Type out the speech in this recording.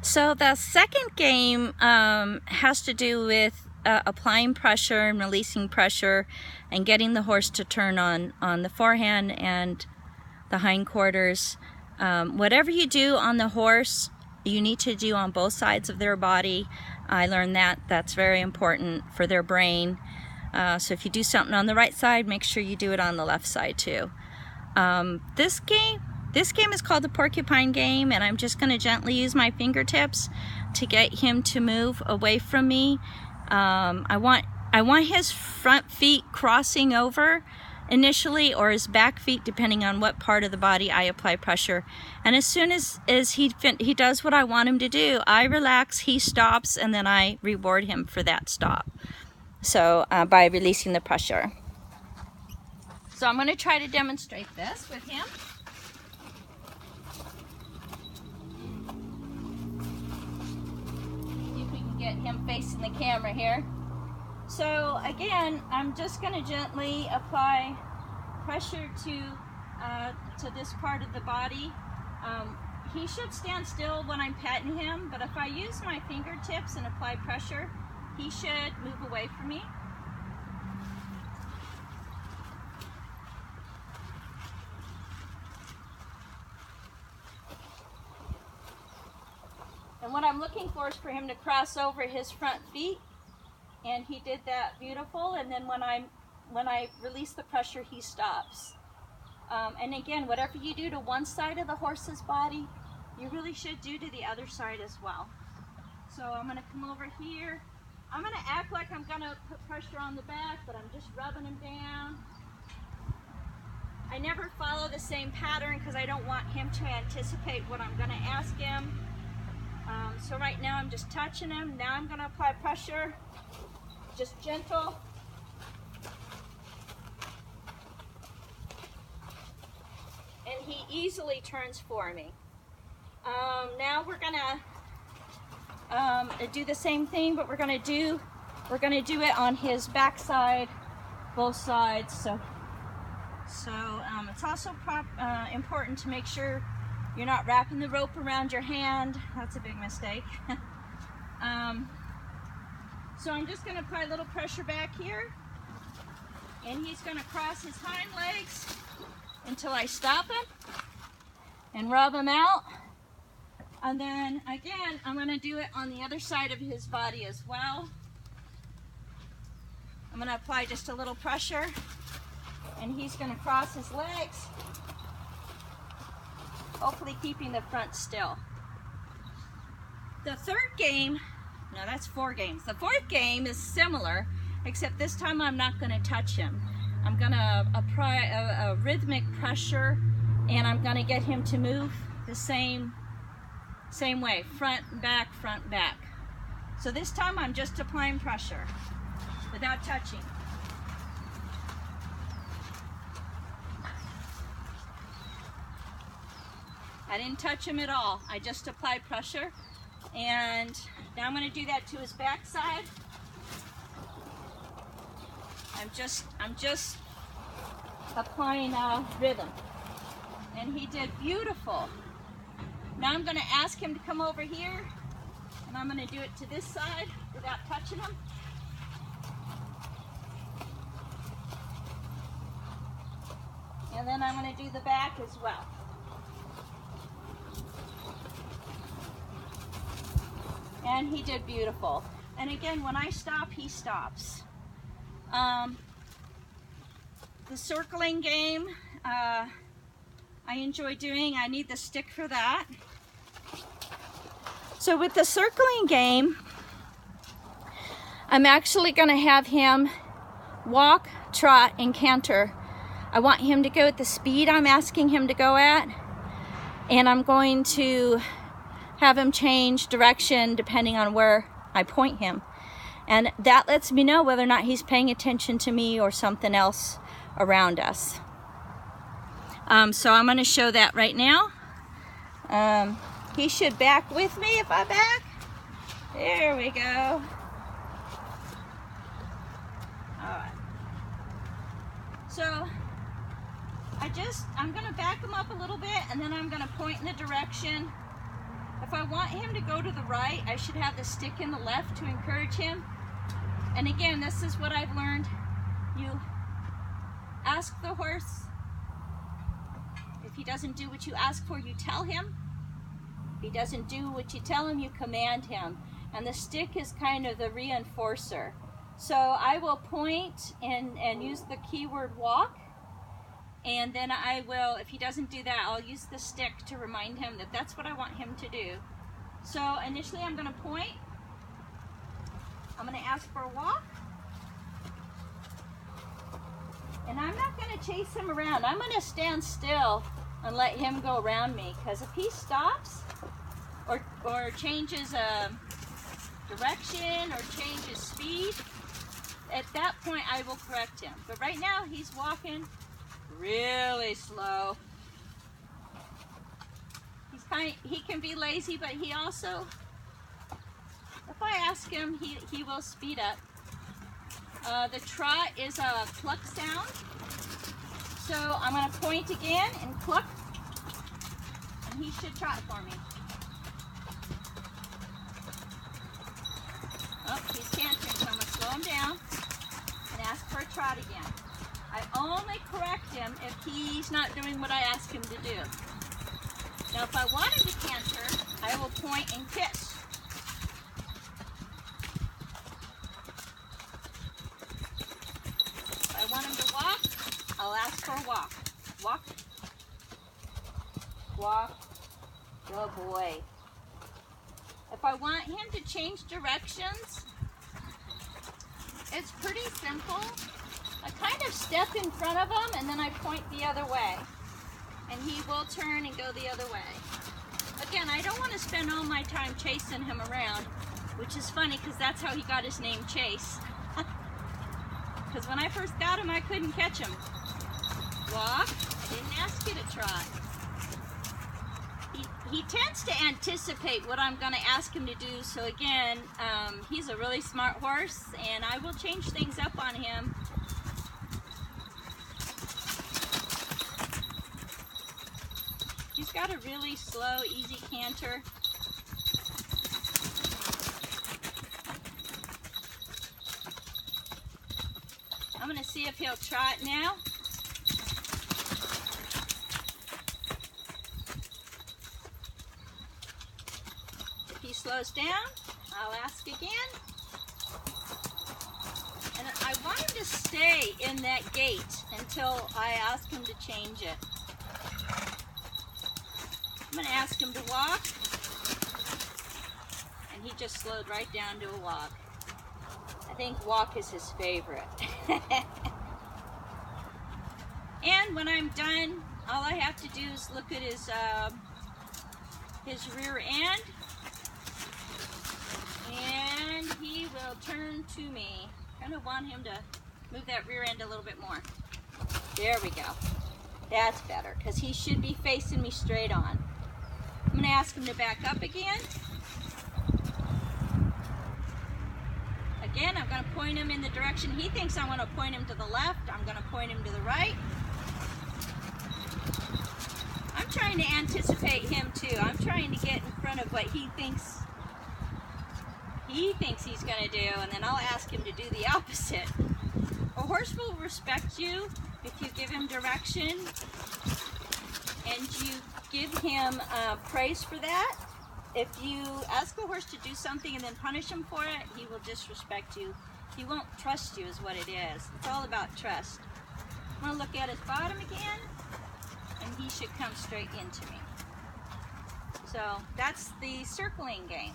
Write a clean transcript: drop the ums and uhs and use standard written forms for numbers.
So the second game has to do with applying pressure and releasing pressure and getting the horse to turn on the forehand and the hindquarters. Whatever you do on the horse, you need to do on both sides of their body. I learned that that's very important for their brain. So if you do something on the right side, make sure you do it on the left side too. This game is called the porcupine game, and I'm just going to gently use my fingertips to get him to move away from me. I want his front feet crossing over initially, or his back feet, depending on what part of the body I apply pressure. And as soon as he does what I want him to do, I relax, he stops, and then I reward him for that stop. So by releasing the pressure. So I'm going to try to demonstrate this with him. See if we can get him facing the camera here. So again, I'm just going to gently apply pressure to this part of the body. He should stand still when I'm patting him, but if I use my fingertips and apply pressure, he should move away from me. And what I'm looking for is for him to cross over his front feet, and he did that beautiful. And then when I release the pressure, he stops. And again, whatever you do to one side of the horse's body, you really should do to the other side as well. So I'm going to come over here. I'm going to act like I'm going to put pressure on the back, but I'm just rubbing him down. I never follow the same pattern because I don't want him to anticipate what I'm going to ask him. So right now I'm just touching him. Now I'm going to apply pressure, just gentle. And he easily turns for me. Now we're going to do the same thing, but we're going to do it on his backside, both sides. So it's also important to make sure you're not wrapping the rope around your hand. That's a big mistake. So I'm just going to apply a little pressure back here, and he's going to cross his hind legs until I stop him and rub him out. And then again, I'm going to do it on the other side of his body as well. I'm going to apply just a little pressure, and he's going to cross his legs, hopefully keeping the front still. The third game, no, that's 4 games. The fourth game is similar, except this time I'm not going to touch him. I'm going to apply a rhythmic pressure, and I'm going to get him to move the same way, front, back, front, back. So this time I'm just applying pressure without touching. I didn't touch him at all. I just applied pressure. And now I'm going to do that to his backside. I'm just applying rhythm. And he did beautiful. Now I'm going to ask him to come over here, and I'm going to do it to this side without touching him. And then I'm going to do the back as well. And he did beautiful. And again, when I stop, he stops. The circling game, I enjoy doing. I need the stick for that. So with the circling game, I'm actually going to have him walk, trot, and canter. I want him to go at the speed I'm asking him to go at, and I'm going to have him change direction depending on where I point him. And that lets me know whether or not he's paying attention to me or something else around us. So I'm going to show that right now. He should back with me if I back. There we go. Alright. So I'm going to back him up a little bit, and then I'm going to point in the direction If I want him to go to the right, I should have the stick in the left to encourage him. And again, this is what I've learned. You ask the horse. If he doesn't do what you ask for, you tell him. If he doesn't do what you tell him, you command him. And the stick is kind of the reinforcer. So I will point and use the keyword walk. And then I will, if he doesn't do that, I'll use the stick to remind him that that's what I want him to do. So initially I'm going to point. I'm going to ask for a walk. And I'm not going to chase him around. I'm going to stand still and let him go around me. Because if he stops or changes direction or changes speed, at that point I will correct him. But right now he's walking really slow. He can be lazy, but he also, if I ask him, he will speed up. The trot is a cluck sound. So I'm going to point again and cluck, and he should trot for me. Oh, he's cantering, so I'm going to slow him down and ask for a trot again. I only correct him if he's not doing what I ask him to do. Now if I want him to canter, I will point and kiss. If I want him to walk, I'll ask for a walk. Walk. Walk. Good boy. If I want him to change directions, it's pretty simple. I kind of step in front of him and then I point the other way. And he will turn and go the other way. Again, I don't want to spend all my time chasing him around, which is funny because that's how he got his name Chase. Because when I first got him, I couldn't catch him. Walk. I didn't ask you to trot. He tends to anticipate what I'm going to ask him to do. So again, he's a really smart horse, and I will change things up on him. He's got a really slow, easy canter. I'm going to see if he'll trot now. If he slows down, I'll ask again. And I want him to stay in that gait until I ask him to change it. I'm going to ask him to walk, and he just slowed right down to a walk. I think walk is his favorite. And when I'm done, all I have to do is look at his rear end, and he will turn to me. I kind of want him to move that rear end a little bit more. There we go. That's better, because he should be facing me straight on. I'm going to ask him to back up again. Again, I'm going to point him in the direction he thinks I want to point him to the left. I'm going to point him to the right. I'm trying to anticipate him too. I'm trying to get in front of what he thinks he's going to do, and then I'll ask him to do the opposite. A horse will respect you if you give him direction and you give him praise for that. If you ask a horse to do something and then punish him for it, he will disrespect you. He won't trust you is what it is. It's all about trust. I'm going to look at his bottom again, and he should come straight into me. So that's the circling game.